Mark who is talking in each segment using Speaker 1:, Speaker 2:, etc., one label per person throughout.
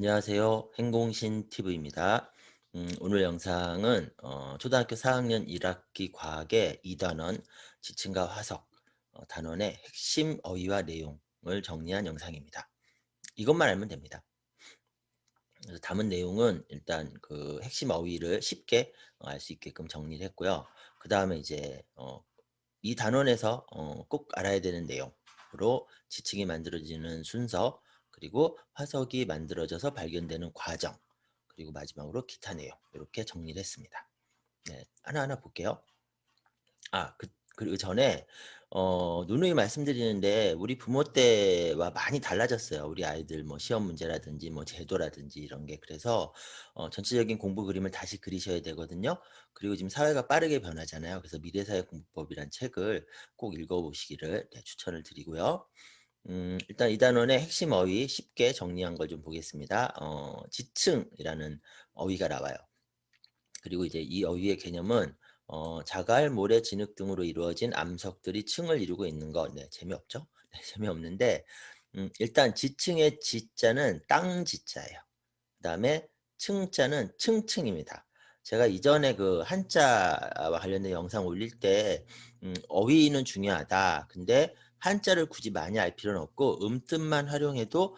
Speaker 1: 안녕하세요. 행공신 TV입니다. 오늘 영상은 초등학교 4학년 1학기 과학의 2단원 지층과 화석 단원의 핵심 어휘와 내용을 정리한 영상입니다. 이것만 알면 됩니다. 그래서 담은 내용은 일단 그 핵심 어휘를 쉽게 알 수 있게끔 정리를 했고요. 그 다음에 이제 이 단원에서 꼭 알아야 되는 내용으로 지층이 만들어지는 순서, 그리고 화석이 만들어져서 발견되는 과정, 그리고 마지막으로 기타 내용 이렇게 정리를 했습니다. 네, 하나하나 볼게요. 그리고 전에 누누이 말씀드리는데 우리 부모 때와 많이 달라졌어요. 우리 아이들 뭐 시험 문제라든지 뭐 제도라든지 이런 게. 그래서 전체적인 공부 그림을 다시 그리셔야 되거든요. 그리고 지금 사회가 빠르게 변하잖아요. 그래서 미래사회공부법이란 책을 꼭 읽어보시기를 추천을 드리고요. 일단 이 단원의 핵심 어휘 쉽게 정리한 걸 좀 보겠습니다. 지층이라는 어휘가 나와요. 그리고 이제 이 어휘의 개념은 자갈, 모래, 진흙 등으로 이루어진 암석들이 층을 이루고 있는 것. 네, 재미없죠? 네, 재미없는데 일단 지층의 지자는 땅 지자예요. 그다음에 층자는 층층입니다. 제가 이전에 그 한자와 관련된 영상 올릴 때 어휘는 중요하다. 근데 한자를 굳이 많이 알 필요는 없고 음뜻만 활용해도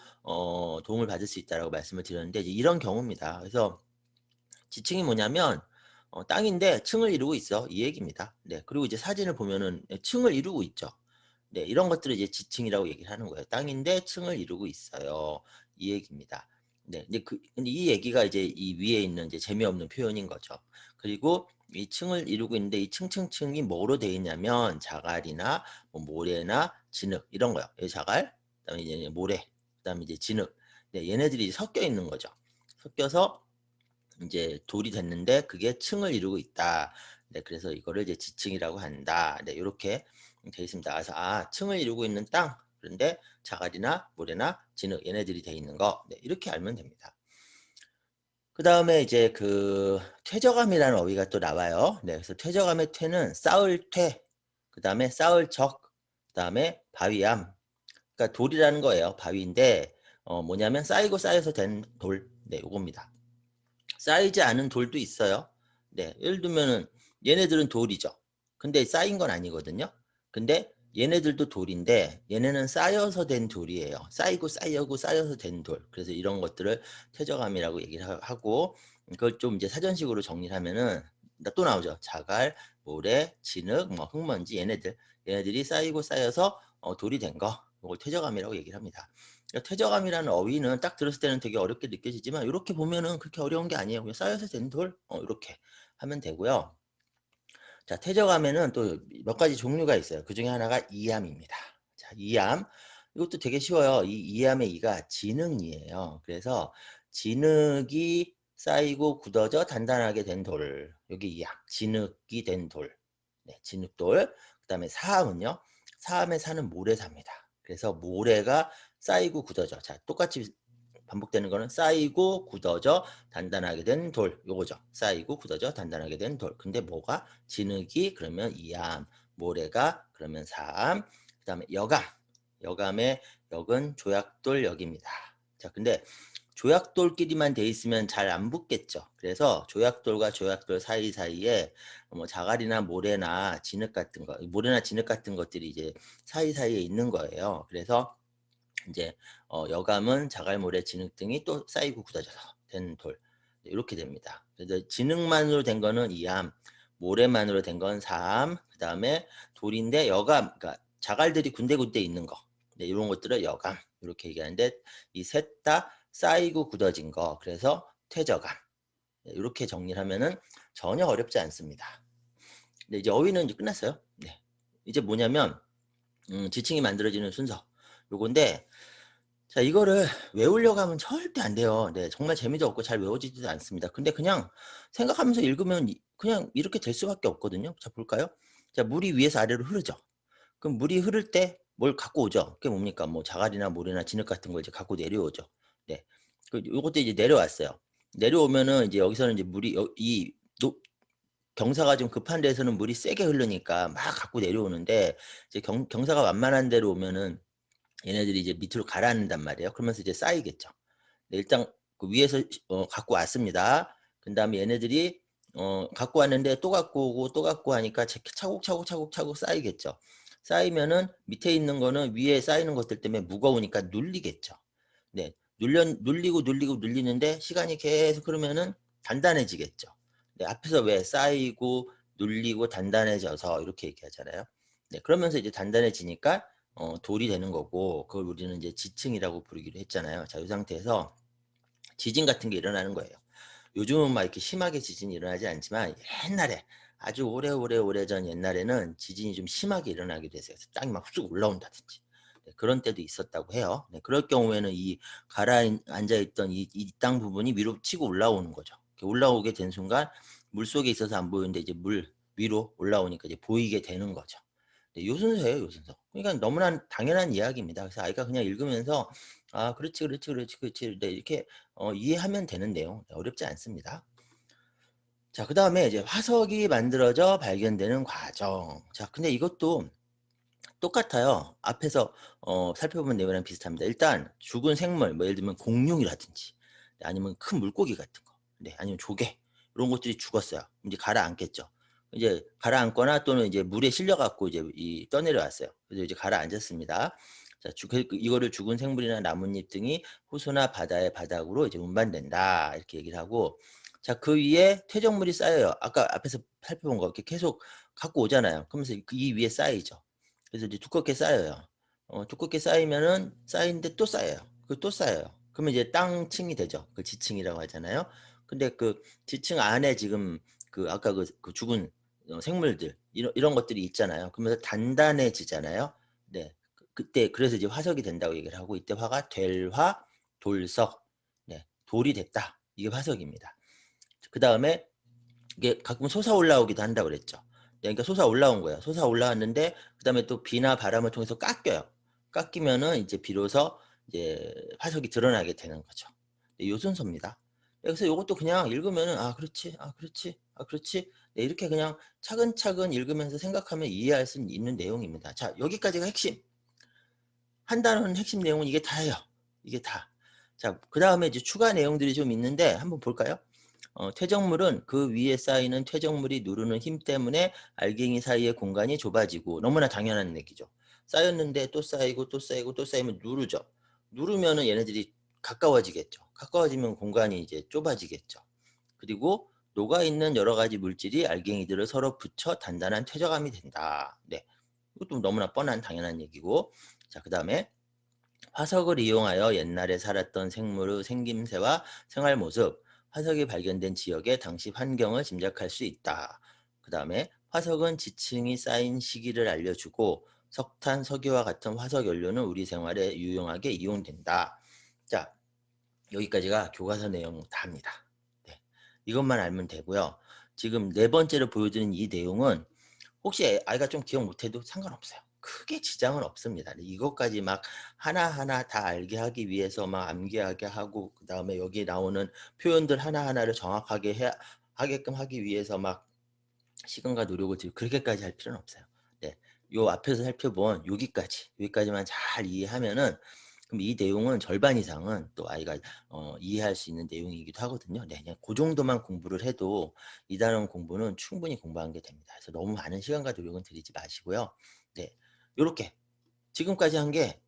Speaker 1: 도움을 받을 수 있다라고 말씀을 드렸는데 이제 이런 경우입니다. 그래서 지층이 뭐냐면 땅인데 층을 이루고 있어. 이 얘기입니다. 네. 그리고 이제 사진을 보면은 층을 이루고 있죠. 네. 이런 것들을 이제 지층이라고 얘기를 하는 거예요. 땅인데 층을 이루고 있어요. 이 얘기입니다. 네. 근데 이 얘기가 이제 이 위에 있는 이제 재미없는 표현인 거죠. 그리고 이 층을 이루고 있는데 이 층층층이 뭐로 되어 있냐면 자갈이나 뭐 모래나 진흙 이런 거요. 이 자갈, 그다음에 이제 모래, 그다음에 이제 진흙. 네. 얘네들이 섞여 있는 거죠. 섞여서 이제 돌이 됐는데 그게 층을 이루고 있다. 네, 그래서 이거를 이제 지층이라고 한다. 네, 요렇게 되어 있습니다. 그래서 층을 이루고 있는 땅. 그런데 자갈이나 모래나 진흙 얘네들이 되어 있는 거. 네, 이렇게 알면 됩니다. 그다음에 이제 그 퇴적암이라는 어휘가 또 나와요. 네, 그래서 퇴적암의 퇴는 쌓을 퇴, 그다음에 쌓을 적, 그다음에 바위암. 그러니까 돌이라는 거예요. 바위인데 뭐냐면 쌓이고 쌓여서 된 돌. 네, 요겁니다. 쌓이지 않은 돌도 있어요. 네. 예를 들면은 얘네들은 돌이죠. 근데 쌓인 건 아니거든요. 근데 얘네들도 돌인데 얘네는 쌓여서 된 돌이에요. 쌓이고 쌓이고 쌓여서 된 돌. 그래서 이런 것들을 퇴적암이라고 얘기를 하고 그걸 좀 이제 사전식으로 정리를 하면은 또 나오죠. 자갈, 모래, 진흙, 뭐 흙먼지 얘네들이 쌓이고 쌓여서 돌이 된 거. 이걸 퇴적암이라고 얘기를 합니다. 그러니까 퇴적암이라는 어휘는 딱 들었을 때는 되게 어렵게 느껴지지만 이렇게 보면은 그렇게 어려운 게 아니에요. 그냥 쌓여서 된 돌, 이렇게 하면 되고요. 자, 퇴적암에는 또 몇 가지 종류가 있어요. 그 중에 하나가 이암입니다. 자, 이암. 이것도 되게 쉬워요. 이 이암의 이가 진흙이에요. 그래서 진흙이 쌓이고 굳어져 단단하게 된 돌. 여기 이암. 진흙이 된 돌. 네, 진흙돌. 그다음에 사암은요. 사암의 사는 모래사입니다. 그래서 모래가 쌓이고 굳어져. 자, 똑같이 반복되는 거는 쌓이고 굳어져 단단하게 된 돌. 요거죠. 쌓이고 굳어져 단단하게 된 돌. 근데 뭐가 진흙이 그러면 이암, 모래가 그러면 사암, 그다음에 여감. 여감의 역은 조약돌 역입니다. 자, 근데 조약돌끼리만 돼 있으면 잘 안 붙겠죠. 그래서 조약돌과 조약돌 사이사이에 뭐 자갈이나 모래나 진흙 같은 거, 모래나 진흙 같은 것들이 이제 사이사이에 있는 거예요. 그래서 이제 여감은 자갈, 모래, 진흙 등이 또 쌓이고 굳어져서 된 돌. 이렇게 됩니다. 그래서 진흙만으로 된 거는 이암, 모래만으로 된 건 사암, 그다음에 돌인데 여감, 그러니까 자갈들이 군데군데 있는 거. 네, 이런 것들을 여감 이렇게 얘기하는데 이 셋 다 쌓이고 굳어진 거. 그래서 퇴저감. 네, 이렇게 정리를 하면은 전혀 어렵지 않습니다. 네, 이제 어휘는 이제 끝났어요. 네. 이제 뭐냐면 지층이 만들어지는 순서. 요건데 자, 이거를 외우려고 하면 절대 안 돼요. 네, 정말 재미도 없고 잘 외워지지도 않습니다. 근데 그냥 생각하면서 읽으면 그냥 이렇게 될 수밖에 없거든요. 자, 볼까요? 자, 물이 위에서 아래로 흐르죠. 그럼 물이 흐를 때 뭘 갖고 오죠? 그게 뭡니까? 뭐 자갈이나 모래나 진흙 같은 걸 이제 갖고 내려오죠. 네. 요것도 이제 내려왔어요. 내려오면은 이제 여기서는 이제 물이 경사가 좀 급한 데서는 물이 세게 흐르니까 막 갖고 내려오는데 이제 경사가 완만한 데로 오면은 얘네들이 이제 밑으로 가라앉는단 말이에요. 그러면서 이제 쌓이겠죠. 네, 일단 그 위에서 갖고 왔습니다. 그다음에 얘네들이 갖고 왔는데 또 갖고 오고 또 갖고 하니까 차곡차곡 쌓이겠죠. 쌓이면은 밑에 있는 거는 위에 쌓이는 것들 때문에 무거우니까 눌리겠죠. 네. 눌리고 눌리는데 시간이 계속 흐르면은 단단해지겠죠. 네. 앞에서 왜 쌓이고 눌리고 단단해져서 이렇게 얘기하잖아요. 네. 그러면서 이제 단단해지니까 돌이 되는 거고, 그걸 우리는 이제 지층이라고 부르기로 했잖아요. 자, 이 상태에서 지진 같은 게 일어나는 거예요. 요즘은 막 이렇게 심하게 지진이 일어나지 않지만 옛날에 아주 오래전 옛날에는 지진이 좀 심하게 일어나기도 했어요. 그래서 땅이 막 쑥 올라온다든지. 네, 그런 때도 있었다고 해요. 네, 그럴 경우에는 이 가라앉아 있던 이 땅 부분이 위로 치고 올라오는 거죠. 이렇게 올라오게 된 순간 물속에 있어서 안 보이는데 이제 물 위로 올라오니까 이제 보이게 되는 거죠. 네, 요 순서예요, 요 순서. 그러니까 너무나 당연한 이야기입니다. 그래서 아이가 그냥 읽으면서 '아 그렇지. 네, 이렇게 이해하면 되는 내용. 네, 어렵지 않습니다. 자, 그다음에 이제 화석이 만들어져 발견되는 과정. 자, 근데 이것도 똑같아요. 앞에서 살펴본 내용이랑 비슷합니다. 일단 죽은 생물, 뭐 예를 들면 공룡이라든지, 네, 아니면 큰 물고기 같은 거, 네, 아니면 조개, 이런 것들이 죽었어요. 이제 가라앉겠죠. 이제 가라앉거나 또는 이제 물에 실려 갖고 이제 떠내려왔어요. 그래서 이제 가라앉았습니다. 자, 이거를 죽은 생물이나 나뭇잎 등이 호수나 바다의 바닥으로 이제 운반된다, 이렇게 얘기를 하고, 자, 그 위에 퇴적물이 쌓여요. 아까 앞에서 살펴본 거 이렇게 계속 갖고 오잖아요. 그러면서 이 위에 쌓이죠. 그래서 이제 두껍게 쌓여요. 두껍게 쌓이면은 쌓이는데 또 쌓여요. 또 쌓여요. 그러면 이제 땅층이 되죠. 그 지층이라고 하잖아요. 근데 그 지층 안에 지금 그 아까 그 죽은 생물들 이런 것들이 있잖아요. 그러면서 단단해지잖아요. 네. 그때 그래서 이제 화석이 된다고 얘기를 하고, 이때 화가 될화, 돌석. 네. 돌이 됐다. 이게 화석입니다. 그다음에 이게 가끔 솟아 올라오기도 한다고 그랬죠. 네, 그러니까 솟아 올라온 거예요. 솟아 올라왔는데 그다음에 또 비나 바람을 통해서 깎여요. 깎이면은 이제 비로소 이제 화석이 드러나게 되는 거죠. 네, 요 순서입니다. 네, 그래서 요것도 그냥 읽으면은 '아 그렇지. 아 그렇지. 아 그렇지.' 네, 이렇게 그냥 차근차근 읽으면서 생각하면 이해할 수 있는 내용입니다. 자, 여기까지가 핵심. 한 단어는 핵심 내용은 이게 다예요. 이게 다. 자, 그다음에 이제 추가 내용들이 좀 있는데 한번 볼까요? 퇴적물은 그 위에 쌓이는 퇴적물이 누르는 힘 때문에 알갱이 사이의 공간이 좁아지고, 너무나 당연한 얘기죠. 쌓였는데 또 쌓이고 또 쌓이고 또 쌓이면 누르죠. 누르면은 얘네들이 가까워지겠죠. 가까워지면 공간이 이제 좁아지겠죠. 그리고 녹아있는 여러 가지 물질이 알갱이들을 서로 붙여 단단한 퇴적암이 된다. 네. 이것도 너무나 뻔한 당연한 얘기고. 자, 그다음에 화석을 이용하여 옛날에 살았던 생물의 생김새와 생활 모습, 화석이 발견된 지역의 당시 환경을 짐작할 수 있다. 그 다음에 화석은 지층이 쌓인 시기를 알려주고, 석탄, 석유와 같은 화석 연료는 우리 생활에 유용하게 이용된다. 자, 여기까지가 교과서 내용 다입니다. 네, 이것만 알면 되고요. 지금 네 번째로 보여드린 이 내용은 혹시 아이가 좀 기억 못해도 상관없어요. 크게 지장은 없습니다. 이것까지 막 하나하나 다 알게 하기 위해서 막 암기하게 하고, 그다음에 여기 나오는 표현들 하나하나를 정확하게 하게끔 하기 위해서 막 시간과 노력을 들이고 그렇게까지 할 필요는 없어요. 네. 요 앞에서 살펴본 여기까지만 잘 이해하면은, 그럼 이 내용은 절반 이상은 또 아이가 이해할 수 있는 내용이기도 하거든요. 네. 그냥 고 정도만 공부를 해도 이 단원 공부는 충분히 공부한 게 됩니다. 그래서 너무 많은 시간과 노력은 들이지 마시고요. 네. 요렇게 지금까지 한 게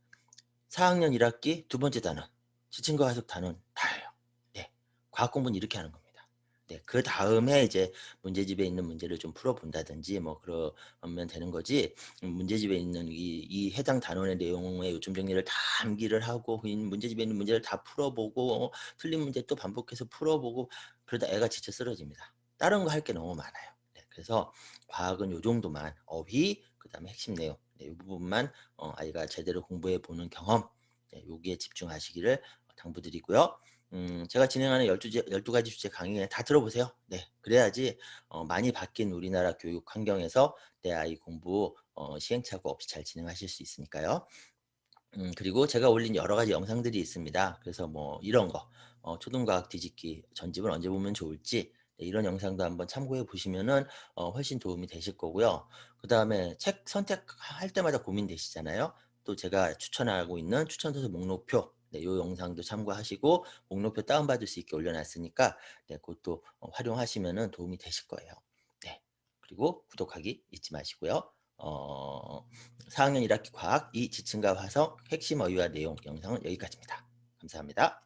Speaker 1: 4 학년 1 학기 두 번째 단원, 지침과 화석 단원 다예요. 네. 과학 공부는 이렇게 하는 겁니다. 네. 그다음에 이제 문제집에 있는 문제를 좀 풀어 본다든지 뭐 그러면 되는 거지, 문제집에 있는 이 해당 단원의 내용의 요점 정리를 다 암기를 하고 이 문제집에 있는 문제를 다 풀어 보고 틀린 문제 또 반복해서 풀어 보고 그러다 애가 지쳐 쓰러집니다. 다른 거 할 게 너무 많아요. 네. 그래서 과학은 요 정도만, 어휘 그다음에 핵심 내용, 네, 요 부분만 아이가 제대로 공부해 보는 경험, 네, 여기에 집중하시기를 당부드리고요. 제가 진행하는 12가지 주제 강의 다 들어보세요. 네. 그래야지 많이 바뀐 우리나라 교육 환경에서 내 아이 공부 시행착오 없이 잘 진행하실 수 있으니까요. 그리고 제가 올린 여러 가지 영상들이 있습니다. 그래서 뭐 이런 거, 초등과학 뒤집기 전집을 언제 보면 좋을지, 네, 이런 영상도 한번 참고해 보시면은 훨씬 도움이 되실 거고요. 그다음에 책 선택할 때마다 고민되시잖아요. 또 제가 추천하고 있는 추천 도서 목록표 네, 이 영상도 참고하시고 목록표 다운받을 수 있게 올려놨으니까 네, 그것도 활용하시면 도움이 되실 거예요. 네, 그리고 구독하기 잊지 마시고요. 4학년 1학기 과학 이 지층과 화석 핵심 어휘와 내용 영상은 여기까지입니다. 감사합니다.